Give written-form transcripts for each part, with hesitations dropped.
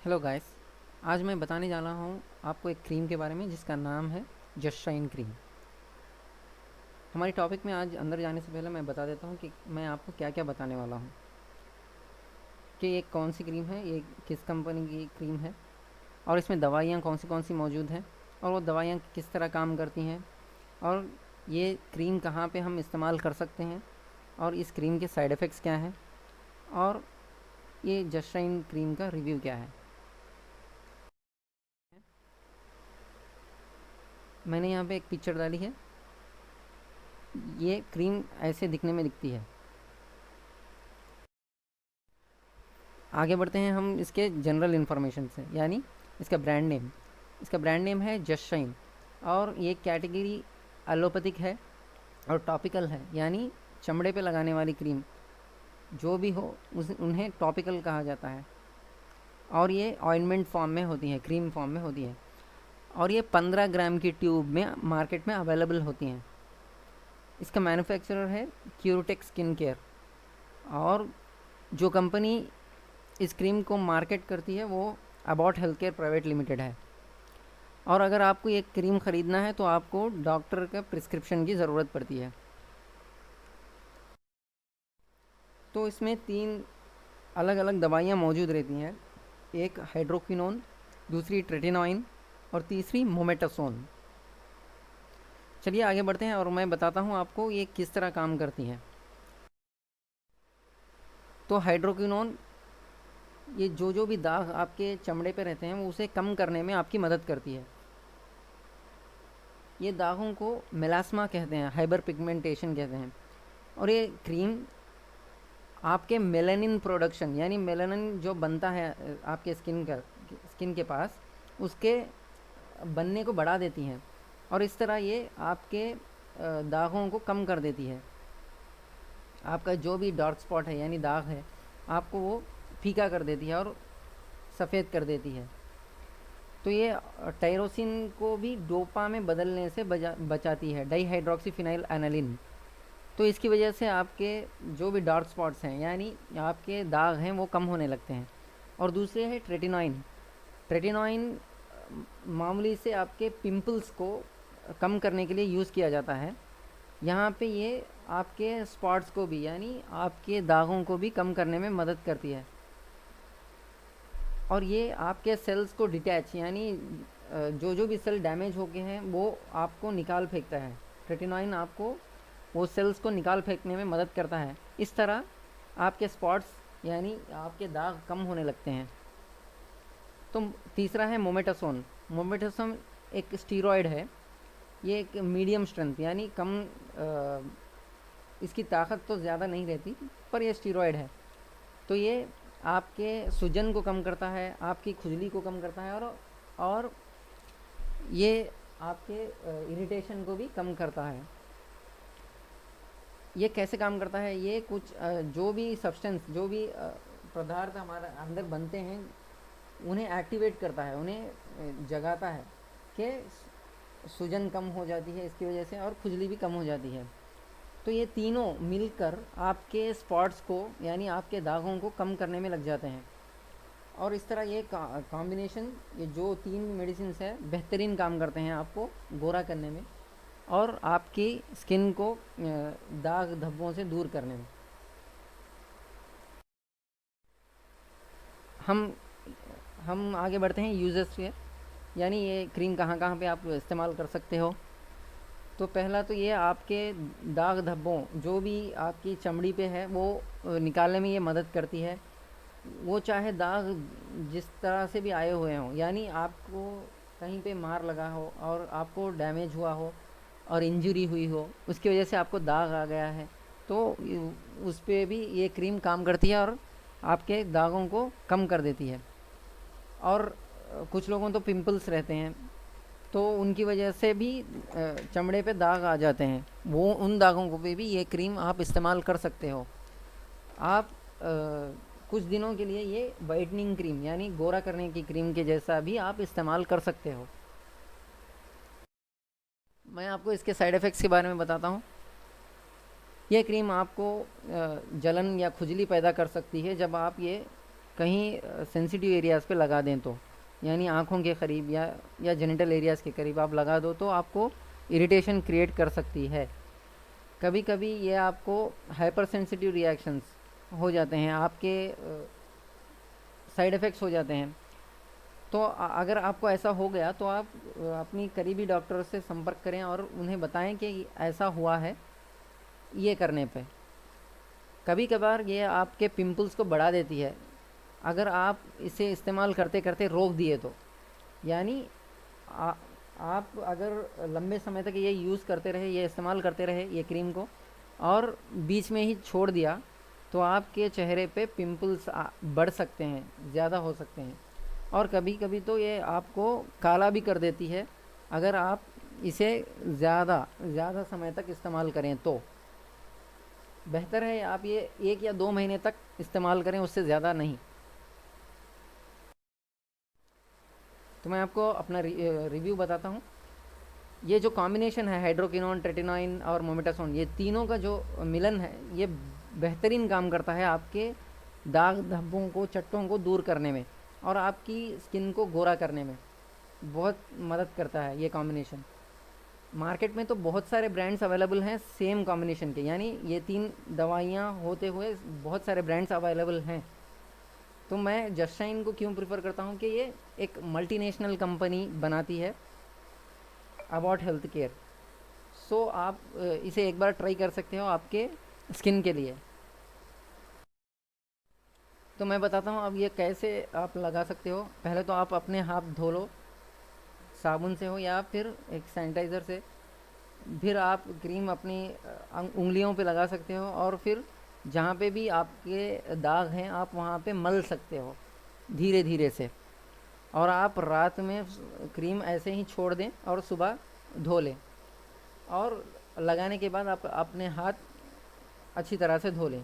Hello guys. आज मैं बताने जा रहा हूँ आपको एक क्रीम के बारे में जिसका नाम है जस्ट शाइन क्रीम। हमारी टॉपिक में आज अंदर जाने से पहले मैं बता देता हूँ कि मैं आपको क्या क्या बताने वाला हूँ, कि ये कौन सी क्रीम है, ये किस कंपनी की क्रीम है, और इसमें दवाइयाँ कौन सी मौजूद हैं, और वो दवाइयाँ किस तरह काम करती हैं, और ये क्रीम कहाँ पे हम इस्तेमाल कर सकते हैं, और इस क्रीम के साइड इफ़ेक्ट्स क्या हैं, और ये जस्ट शाइन क्रीम का रिव्यू क्या है। मैंने यहाँ पे एक पिक्चर डाली है। ये क्रीम ऐसे दिखने में दिखती है। आगे बढ़ते हैं हम इसके जनरल इन्फॉर्मेशन से, यानी इसका ब्रांड नेम। इसका ब्रांड नेम है जस्ट शाइन, और ये कैटेगरी एलोपैथिक है और टॉपिकल है, यानी चमड़े पे लगाने वाली क्रीम जो भी हो उन्हें टॉपिकल कहा जाता है। और ये ऑइंटमेंट फॉर्म में होती है, क्रीम फॉर्म में होती है, और ये 15 ग्राम की ट्यूब में मार्केट में अवेलेबल होती हैं। इसका मैन्युफैक्चरर है क्यूरटेक स्किन केयर, और जो कंपनी इस क्रीम को मार्केट करती है वो Abbott health care private limited है। और अगर आपको ये क्रीम ख़रीदना है तो आपको डॉक्टर का प्रिस्क्रिप्शन की ज़रूरत पड़ती है। तो इसमें 3 अलग अलग दवाइयाँ मौजूद रहती हैं। एक हाइड्रोक्विनोन, दूसरी ट्रेटिनोइन, और तीसरी मोमेटासोन। चलिए आगे बढ़ते हैं और मैं बताता हूँ आपको ये किस तरह काम करती हैं। तो हाइड्रोक्विनोन, ये जो भी दाग आपके चमड़े पे रहते हैं वो उसे कम करने में आपकी मदद करती है। ये दागों को मेलास्मा कहते हैं, हाइपर पिगमेंटेशन कहते हैं। और ये क्रीम आपके मेलानिन प्रोडक्शन, यानी मेलानिन जो बनता है आपके स्किन के पास, उसके बनने को बढ़ा देती हैं, और इस तरह ये आपके दागों को कम कर देती है। आपका जो भी डार्क स्पॉट है यानी दाग है, आपको वो फीका कर देती है और सफ़ेद कर देती है। तो ये टायरोसिन को भी डोपा में बदलने से बचाती है, डाईहाइड्रोक्सीफिनाइल एनालिन। तो इसकी वजह से आपके जो भी डार्क स्पॉट्स हैं यानी आपके दाग हैं वो कम होने लगते हैं। और दूसरे है ट्रेटिनॉइन। ट्रेटिनॉइन मामूली से आपके पिंपल्स को कम करने के लिए यूज़ किया जाता है। यहाँ पे ये आपके स्पॉट्स को भी, यानी आपके दागों को भी कम करने में मदद करती है। और ये आपके सेल्स को डिटैच, यानी जो भी सेल डैमेज हो गए हैं वो आपको निकाल फेंकता है। ट्रेटिनॉइन आपको वो सेल्स को निकाल फेंकने में मदद करता है। इस तरह आपके स्पॉट्स यानी आपके दाग कम होने लगते हैं। तो तीसरा है मोमेटासोन। मोमेटासोन एक स्टीरॉयड है। ये एक मीडियम स्ट्रेंथ, यानी कम इसकी ताकत तो ज़्यादा नहीं रहती, पर ये स्टीरॉयड है। तो ये आपके सूजन को कम करता है, आपकी खुजली को कम करता है, और ये आपके इरिटेशन को भी कम करता है। ये कैसे काम करता है? ये कुछ जो भी सब्सटेंस, जो भी पदार्थ हमारे अंदर बनते हैं उन्हें एक्टिवेट करता है, उन्हें जगाता है, कि सूजन कम हो जाती है इसकी वजह से, और खुजली भी कम हो जाती है। तो ये तीनों मिलकर आपके स्पॉट्स को यानी आपके दागों को कम करने में लग जाते हैं। और इस तरह ये कॉम्बिनेशन, ये जो 3 मेडिसिन है बेहतरीन काम करते हैं आपको गोरा करने में और आपकी स्किन को दाग धब्बों से दूर करने में। हम हम आगे बढ़ते हैं यूज़र्स पे, यानी ये क्रीम कहाँ कहाँ पे आप इस्तेमाल कर सकते हो। तो पहला तो ये आपके दाग धब्बों जो भी आपकी चमड़ी पे है वो निकालने में ये मदद करती है। वो चाहे दाग जिस तरह से भी आए हुए हों, यानी आपको कहीं पे मार लगा हो और आपको डैमेज हुआ हो और इंजरी हुई हो, उसकी वजह से आपको दाग आ गया है, तो उस पे भी ये क्रीम काम करती है और आपके दागों को कम कर देती है। और कुछ लोगों तो पिंपल्स रहते हैं, तो उनकी वजह से भी चमड़े पे दाग आ जाते हैं, वो उन दागों को पे भी ये क्रीम आप इस्तेमाल कर सकते हो। आप कुछ दिनों के लिए ये वाइटनिंग क्रीम यानी गोरा करने की क्रीम के जैसा भी आप इस्तेमाल कर सकते हो। मैं आपको इसके साइड इफ़ेक्ट्स के बारे में बताता हूँ। ये क्रीम आपको जलन या खुजली पैदा कर सकती है जब आप ये कहीं सेंसिटिव एरियाज़ पे लगा दें तो, यानी आँखों के करीब या जेनिटल एरियाज़ के करीब आप लगा दो तो आपको इरिटेशन क्रिएट कर सकती है। कभी कभी ये आपको हाइपर सेंसिटिव रिएक्शंस हो जाते हैं, आपके साइड इफ़ेक्ट्स हो जाते हैं। तो अगर आपको ऐसा हो गया तो आप अपनी करीबी डॉक्टर से संपर्क करें और उन्हें बताएं कि ऐसा हुआ है ये करने पे। कभी कभार ये आपके पिंपल्स को बढ़ा देती है अगर आप इसे इस्तेमाल करते करते रोक दिए तो। यानी आ, आप अगर लंबे समय तक ये यूज़ करते रहे, ये इस्तेमाल करते रहे ये क्रीम को, और बीच में ही छोड़ दिया तो आपके चेहरे पे पिंपल्स बढ़ सकते हैं, ज़्यादा हो सकते हैं। और कभी कभी तो ये आपको काला भी कर देती है अगर आप इसे ज़्यादा ज़्यादा समय तक इस्तेमाल करें तो। बेहतर है आप ये 1 या 2 महीने तक इस्तेमाल करें, उससे ज़्यादा नहीं। तो मैं आपको अपना रिव्यू बताता हूँ। ये जो कॉम्बिनेशन है हाइड्रोकिनोन, ट्रेटिनोइन और मोमेटासोन, ये तीनों का जो मिलन है ये बेहतरीन काम करता है आपके दाग धब्बों को, चट्टों को दूर करने में और आपकी स्किन को गोरा करने में बहुत मदद करता है ये कॉम्बिनेशन। मार्केट में तो बहुत सारे ब्रांड्स अवेलेबल हैं सेम कॉम्बिनेशन के, यानी ये 3 दवाइयाँ होते हुए बहुत सारे ब्रांड्स अवेलेबल हैं। तो मैं जस्ट शाइन को क्यों प्रेफर करता हूँ कि ये एक मल्टीनेशनल कंपनी बनाती है अबाउट हेल्थ केयर। सो आप इसे एक बार ट्राई कर सकते हो आपके स्किन के लिए। तो मैं बताता हूँ अब ये कैसे आप लगा सकते हो। पहले तो आप अपने हाथ धो लो, साबुन से हो या फिर एक सैनिटाइज़र से। फिर आप क्रीम अपनी उंगलियों पे लगा सकते हो और फिर जहाँ पे भी आपके दाग हैं आप वहाँ पे मल सकते हो धीरे धीरे से। और आप रात में क्रीम ऐसे ही छोड़ दें और सुबह धो लें, और लगाने के बाद आप अपने हाथ अच्छी तरह से धो लें।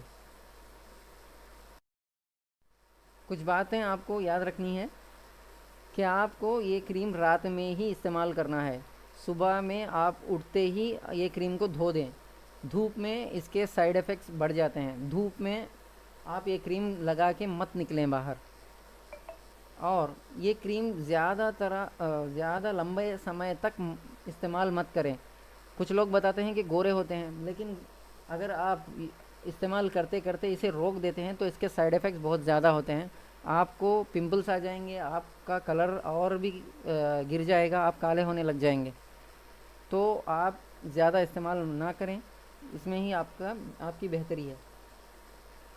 कुछ बातें आपको याद रखनी है कि आपको ये क्रीम रात में ही इस्तेमाल करना है। सुबह में आप उठते ही ये क्रीम को धो दें। धूप में इसके साइड इफ़ेक्ट्स बढ़ जाते हैं। धूप में आप ये क्रीम लगा के मत निकलें बाहर। और ये क्रीम ज़्यादा लंबे समय तक इस्तेमाल मत करें। कुछ लोग बताते हैं कि गोरे होते हैं, लेकिन अगर आप इस्तेमाल करते करते इसे रोक देते हैं तो इसके साइड इफ़ेक्ट्स बहुत ज़्यादा होते हैं। आपको पिंपल्स आ जाएंगे, आपका कलर और भी गिर जाएगा, आप काले होने लग जाएंगे। तो आप ज़्यादा इस्तेमाल ना करें, इसमें ही आपकी बेहतरी है।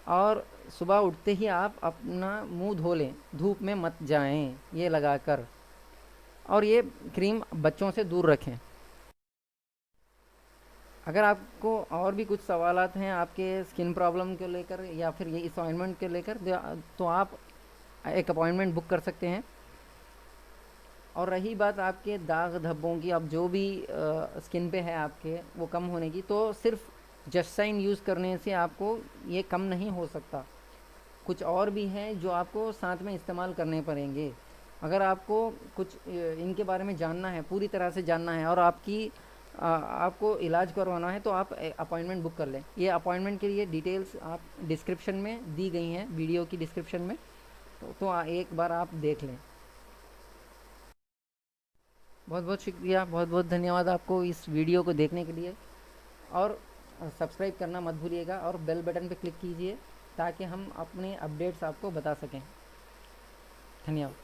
और सुबह उठते ही आप अपना मुंह धो लें, धूप में मत जाएं ये लगाकर। और ये क्रीम बच्चों से दूर रखें। अगर आपको और भी कुछ सवालात हैं आपके स्किन प्रॉब्लम को लेकर या फिर ये इस ऑइंटमेंट को लेकर, तो आप एक अपॉइंटमेंट बुक कर सकते हैं। और रही बात आपके दाग धब्बों की, अब जो भी स्किन पे है आपके वो कम होने की, तो सिर्फ जस्ट साइन यूज़ करने से आपको ये कम नहीं हो सकता। कुछ और भी हैं जो आपको साथ में इस्तेमाल करने पड़ेंगे। अगर आपको कुछ इनके बारे में जानना है, पूरी तरह से जानना है और आपको इलाज करवाना है, तो आप अपॉइंटमेंट बुक कर लें। ये अपॉइंटमेंट के लिए डिटेल्स आप डिस्क्रिप्शन में दी गई हैं, वीडियो की डिस्क्रिप्शन में। तो एक बार आप देख लें। बहुत बहुत शुक्रिया, बहुत बहुत धन्यवाद आपको इस वीडियो को देखने के लिए। और सब्सक्राइब करना मत भूलिएगा और बेल बटन पर क्लिक कीजिए ताकि हम अपने अपडेट्स आपको बता सकें। धन्यवाद।